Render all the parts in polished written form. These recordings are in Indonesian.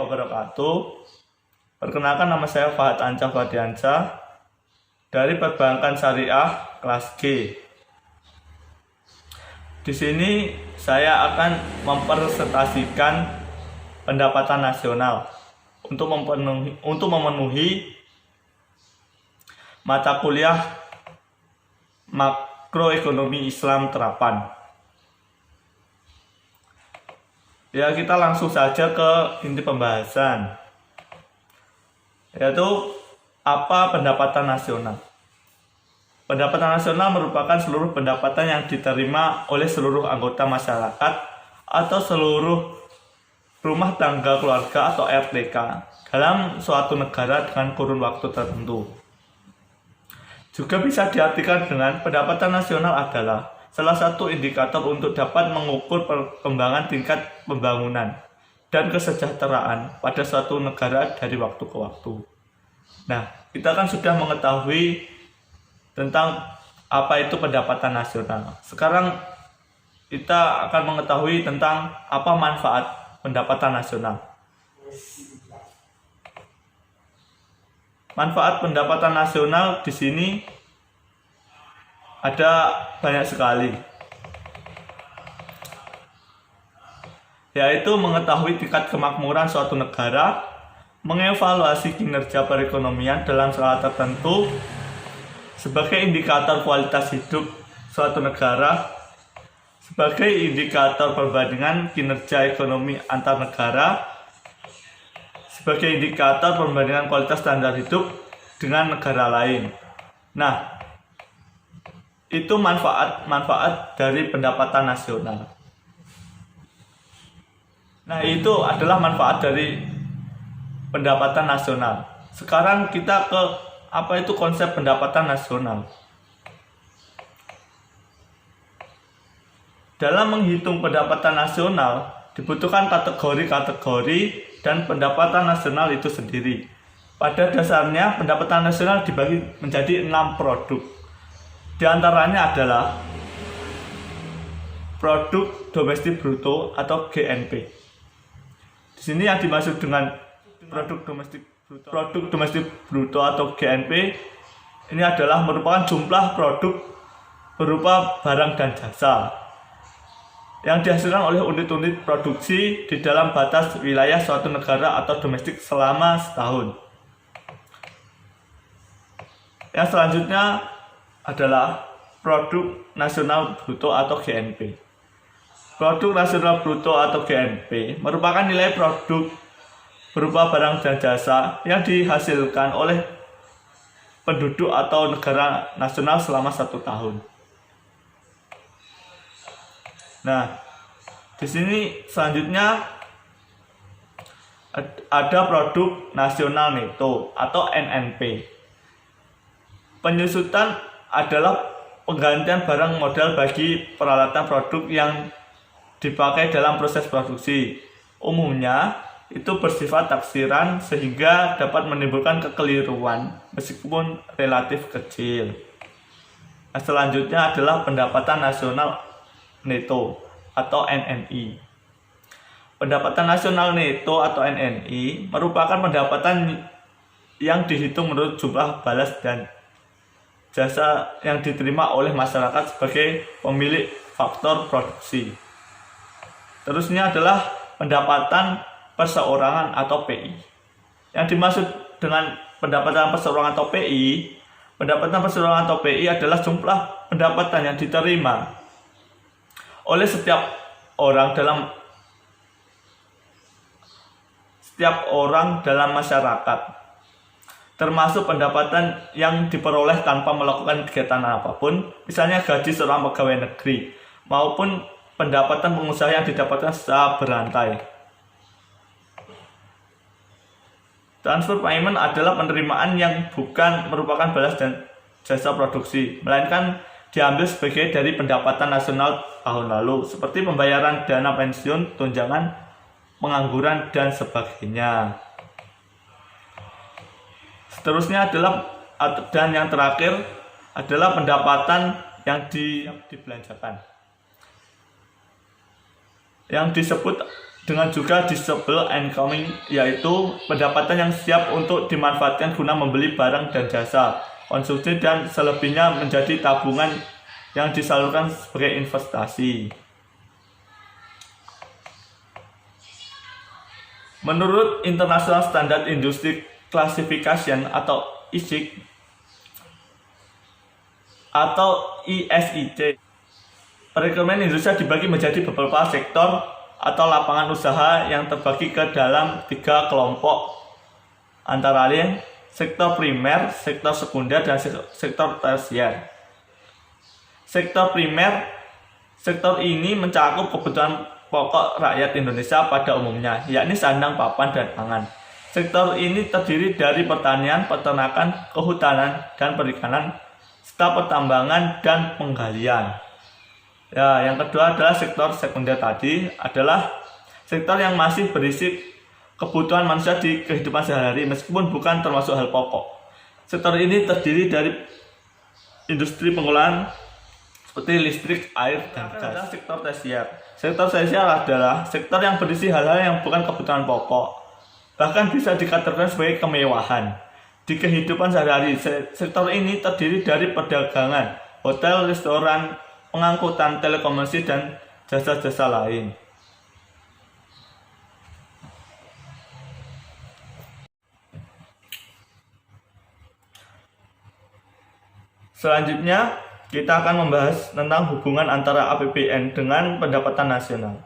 wabarakatuh. Perkenalkan, nama saya Fahad Anca Fadiansa dari Perbankan Syariah kelas G. Di sini saya akan mempresentasikan pendapatan nasional untuk memenuhi mata kuliah makroekonomi Islam terapan. Ya, kita langsung saja ke inti pembahasan, yaitu apa pendapatan nasional. Pendapatan nasional merupakan seluruh pendapatan yang diterima oleh seluruh anggota masyarakat atau seluruh rumah tangga keluarga atau RTK dalam suatu negara dengan kurun waktu tertentu. Juga bisa diartikan dengan pendapatan nasional adalah salah satu indikator untuk dapat mengukur perkembangan tingkat pembangunan dan kesejahteraan pada suatu negara dari waktu ke waktu. Nah, kita kan sudah mengetahui tentang apa itu pendapatan nasional. Sekarang kita akan mengetahui tentang apa manfaat pendapatan nasional. Manfaat pendapatan nasional di sini ada banyak sekali, yaitu mengetahui tingkat kemakmuran suatu negara, mengevaluasi kinerja perekonomian dalam skala tertentu sebagai indikator kualitas hidup suatu negara, sebagai indikator perbandingan kinerja ekonomi antar negara, sebagai indikator perbandingan kualitas standar hidup dengan negara lain. Nah, itu manfaat dari pendapatan nasional. Nah, itu adalah manfaat dari pendapatan nasional. Sekarang kita ke apa itu konsep pendapatan nasional. Dalam menghitung pendapatan nasional dibutuhkan kategori-kategori dan pendapatan nasional itu sendiri. Pada dasarnya pendapatan nasional dibagi menjadi 6 produk. Di antaranya adalah produk domestik bruto atau GNP. Di sini yang dimaksud dengan produk domestik bruto atau GNP ini adalah merupakan jumlah produk berupa barang dan jasa yang dihasilkan oleh unit-unit produksi di dalam batas wilayah suatu negara atau domestik selama setahun. Yang selanjutnya adalah produk nasional bruto atau GNP. Produk nasional bruto atau GNP merupakan nilai produk berupa barang dan jasa yang dihasilkan oleh penduduk atau negara nasional selama 1 tahun. Nah, di sini selanjutnya ada produk nasional neto atau NNP. Penyusutan adalah penggantian barang modal bagi peralatan produk yang dipakai dalam proses produksi. Umumnya itu bersifat taksiran sehingga dapat menimbulkan kekeliruan meskipun relatif kecil. Nah, selanjutnya adalah pendapatan nasional neto atau NNI. Pendapatan nasional neto atau NNI merupakan pendapatan yang dihitung menurut jumlah balas dan jasa yang diterima oleh masyarakat sebagai pemilik faktor produksi. Terusnya adalah pendapatan perseorangan atau PI. Yang dimaksud dengan pendapatan perseorangan atau PI, pendapatan perseorangan atau PI adalah jumlah pendapatan yang diterima oleh setiap orang dalam masyarakat, termasuk pendapatan yang diperoleh tanpa melakukan kegiatan apapun, misalnya gaji seorang pegawai negeri, maupun pendapatan pengusaha yang didapatkan secara berantai. Transfer payment adalah penerimaan yang bukan merupakan balas dan jasa produksi, melainkan diambil sebagai dari pendapatan nasional tahun lalu, seperti pembayaran dana pensiun, tunjangan, pengangguran, dan sebagainya. Seterusnya adalah, dan yang terakhir adalah pendapatan yang dibelanjakan, yang disebut dengan juga disposable income, yaitu pendapatan yang siap untuk dimanfaatkan guna membeli barang dan jasa konsumsi, dan selebihnya menjadi tabungan yang disalurkan sebagai investasi. Menurut International Standard Industry Classification atau ISIC atau ISIC, perekonomian Indonesia dibagi menjadi beberapa sektor atau lapangan usaha yang terbagi ke dalam 3 kelompok, antara lain sektor primer, sektor sekunder, dan sektor tersier. Sektor primer, sektor ini mencakup kebutuhan pokok rakyat Indonesia pada umumnya, yakni sandang, papan, dan pangan. Sektor ini terdiri dari pertanian, peternakan, kehutanan, dan perikanan, serta pertambangan dan penggalian. Ya, yang kedua adalah sektor sekunder, tadi adalah sektor yang masih berisi kebutuhan manusia di kehidupan sehari-hari meskipun bukan termasuk hal pokok. Sektor ini terdiri dari industri pengolahan seperti listrik, air, dan gas. Sektor tersier. Sektor tersier adalah sektor yang berisi hal-hal yang bukan kebutuhan pokok, bahkan bisa dikategorikan sebagai kemewahan di kehidupan sehari-hari. Sektor ini terdiri dari perdagangan, hotel, restoran, pengangkutan, telekomunikasi, dan jasa-jasa lain. Selanjutnya, kita akan membahas tentang hubungan antara APBN dengan pendapatan nasional.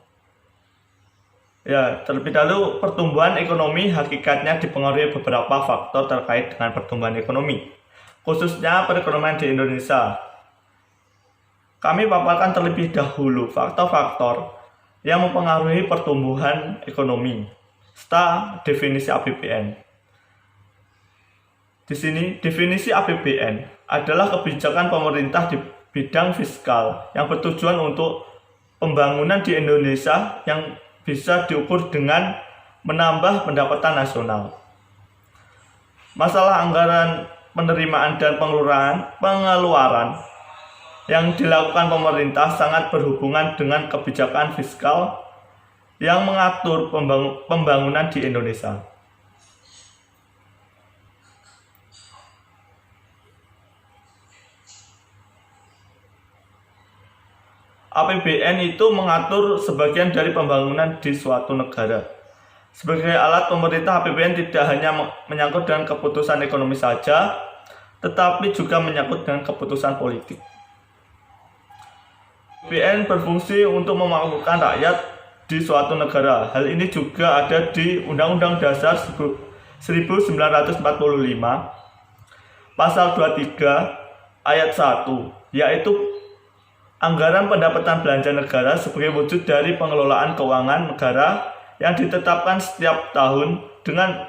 Ya, terlebih dahulu, pertumbuhan ekonomi hakikatnya dipengaruhi beberapa faktor terkait dengan pertumbuhan ekonomi, khususnya perekonomian di Indonesia. Kami paparkan terlebih dahulu faktor-faktor yang mempengaruhi pertumbuhan ekonomi, serta definisi APBN. Di sini, definisi APBN adalah kebijakan pemerintah di bidang fiskal yang bertujuan untuk pembangunan di Indonesia yang bisa diukur dengan menambah pendapatan nasional. Masalah anggaran penerimaan dan pengeluaran yang dilakukan pemerintah sangat berhubungan dengan kebijakan fiskal yang mengatur pembangunan di Indonesia. APBN itu mengatur sebagian dari pembangunan di suatu negara. Sebagai alat pemerintah, APBN tidak hanya menyangkut dengan keputusan ekonomi saja, tetapi juga menyangkut dengan keputusan politik. APBN berfungsi untuk memakmurkan rakyat di suatu negara. Hal ini juga ada di Undang-Undang Dasar 1945, Pasal 23, Ayat 1, yaitu anggaran pendapatan belanja negara sebagai wujud dari pengelolaan keuangan negara yang ditetapkan setiap tahun dengan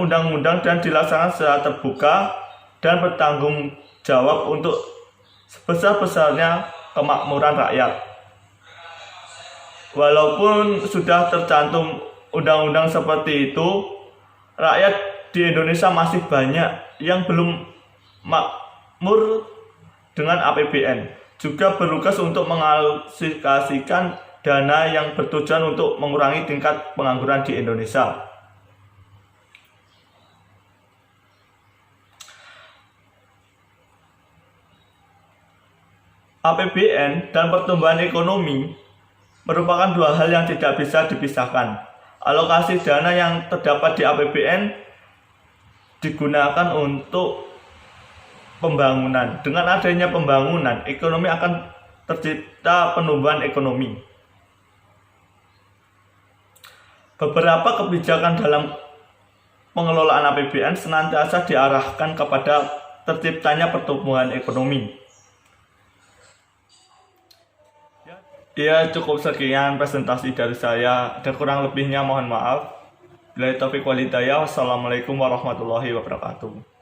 undang-undang dan dilaksanakan secara terbuka dan bertanggung jawab untuk sebesar-besarnya kemakmuran rakyat. Walaupun sudah tercantum undang-undang seperti itu, rakyat di Indonesia masih banyak yang belum makmur dengan APBN. Juga bertugas untuk mengalokasikan dana yang bertujuan untuk mengurangi tingkat pengangguran di Indonesia. APBN dan pertumbuhan ekonomi merupakan dua hal yang tidak bisa dipisahkan. Alokasi dana yang terdapat di APBN digunakan untuk pembangunan. Dengan adanya pembangunan, ekonomi akan tercipta penumbuhan ekonomi. Beberapa kebijakan dalam pengelolaan APBN senantiasa diarahkan kepada terciptanya pertumbuhan ekonomi. Ya, cukup sekian presentasi dari saya. Ada kurang lebihnya mohon maaf. Bila taufik wal hidayah. Wassalamualaikum warahmatullahi wabarakatuh.